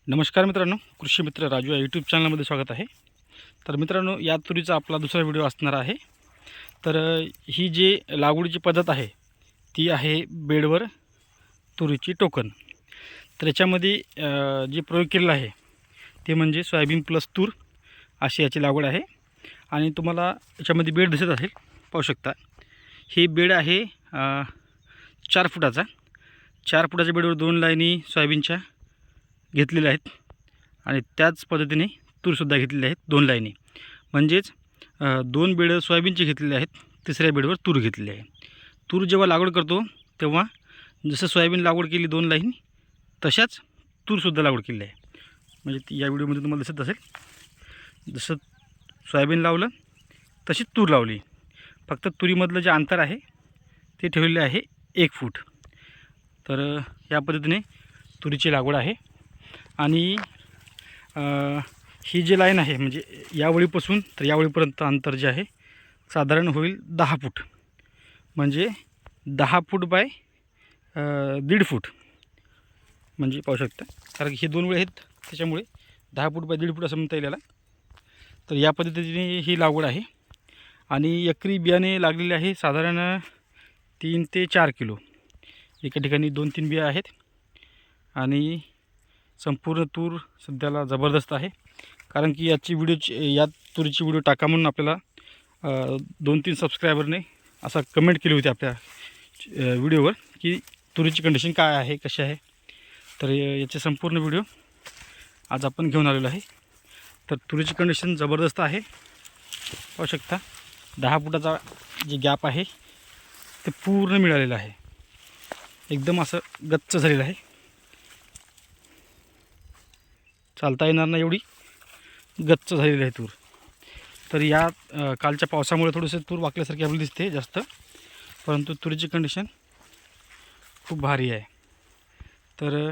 नमस्कार मित्रांनो, कृषी मित्र राजू या यूट्यूब चॅनलमध्ये स्वागत आहे। तर मित्रांनो, या तुरीचा आपला दुसरा व्हिडिओ असणार आहे। तर ही जी लागवडीची पद्धत आहे ती आहे बेडवर तुरीची टोकन। तर याच्यामध्ये जे प्रयोग केलेला आहे ते म्हणजे सोयाबीन प्लस तूर अशी याची लागवड आहे। आणि तुम्हाला याच्यामध्ये बेड दिसत असेल, पाहू शकता। ही बेड आहे 4 फुटाचा। 4 फुटाच्या बेडवर 2 लाईनी सोयाबीनच्या घेतलेल्या आहेत आणि त्याच पद्धतीने तूरसुद्धा घेतलेली आहेत 2 लाईनी। म्हणजेच 2 बेड सोयाबीनचे घेतलेले आहेत, तिसऱ्या बेडवर तूर घेतलेली आहे। तूर जेव्हा लागवड करतो तेव्हा जसं सोयाबीन लागवड केली 2 लाईन, तशाच तूरसुद्धा लागवड केलेली आहे। म्हणजे या व्हिडिओमध्ये तुम्हाला दिसत असेल, जसं सोयाबीन लावलं तशीच तूर लावली, फक्त तुरीमधलं जे अंतर आहे ते ठेवलेले आहे 1 फूट। तर या पद्धतीने तुरीची लागवड आहे। आणि ही जी लाईन आहे म्हणजे या वळीपासून तर या वळीपर्यंत अंतर जे आहे साधारण होईल 10 फूट, म्हणजे 10 फूट बाय 1.5 फूट, म्हणजे पाहू शकता। कारण की हे 2 वळी आहेत त्याच्यामुळे 10 फूट बाय 1.5 फूट असं म्हणता येईल याला। तर या पद्धतीने ही लागवड आहे। आणि एकरी बियाणे लागलेले आहे साधारण 3 ते 4 किलो। एका ठिकाणी 2-3 बिया आहेत आणि संपूर्ण तूर सध्याला जबरदस्त आहे। कारण की या तुरीची व्हिडिओ टाका म्हणून आपल्याला 2-3 सबस्क्रायबरने असा कमेंट केली होती आपल्या व्हिडिओवर की तुरीची कंडिशन काय आहे, कशी आहे। तर याचे संपूर्ण व्हिडिओ आज आपण घेऊन आलेलो आहे। तर तुरीची कंडिशन जबरदस्त आहे, पाहू शकता। 10 फुटाचा जे गॅप आहे ते पूर्ण मिळालेलं आहे, एकदम असं गच्च झालेलं आहे, चालता येणार नाही एवढी गच्च झालेली आहे तूर। तर या कालच्या पावसामुळे थोडंसं तूर वाकल्यासारखी आपल्याला दिसते जास्त, परंतु तुरीची कंडिशन खूप भारी आहे। तर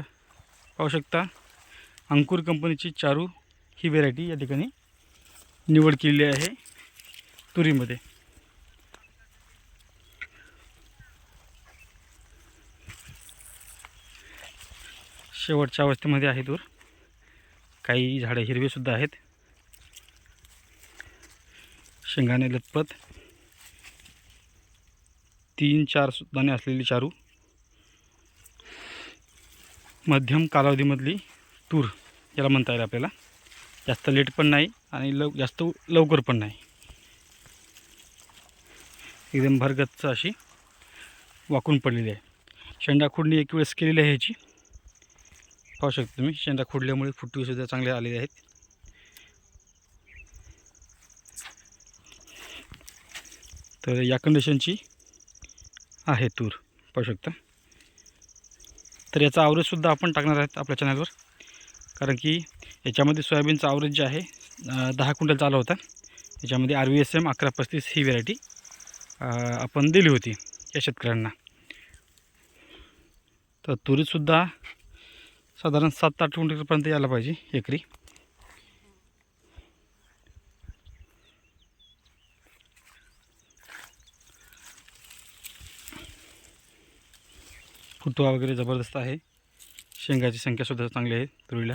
पाहू शकता, अंकुर कंपनीची चारू ही व्हेरायटी या ठिकाणी निवड केलेली आहे तुरीमध्ये। शेवटच्या अवस्थेमध्ये आहे तूर, काही झाडे हिरवेसुद्धा आहेत, शेंगाने लतपत 3-4 दाणे असलेली चारू, मध्यम कालावधीमधली तूर याला म्हणता येईल आपल्याला। जास्त लेट पण नाही आणि जास्त लवकर पण नाही, एकदम भरगच्च अशी वाकून पडलेली आहे। शेंडा खोडणी एक वेळेस केलेली आहे ह्याची, पाहू शकता तुम्ही। शेंडा खोडल्यामुळे फुटवेसुद्धा चांगले आलेले आहेत। तर या कंडिशनची आहे तूर, पाहू शकता। तर याचा ॲव्हरेजसुद्धा आपण टाकणार आहेत आपल्या चॅनलवर, कारण की याच्यामध्ये सोयाबीनचा ॲव्हरेज जे आहे 10 क्विंटलचा आला होता। याच्यामध्ये RVSM 1135 ही व्हेरायटी आपण दिली होती या शेतकऱ्यांना। तर तुरीतसुद्धा साधारण 7-8 क्विंटलपर्यंत यायला पाहिजे एकरी। फुटवा वगैरे जबरदस्त आहे, शेंगाची संख्यासुद्धा चांगली आहे तुरीला।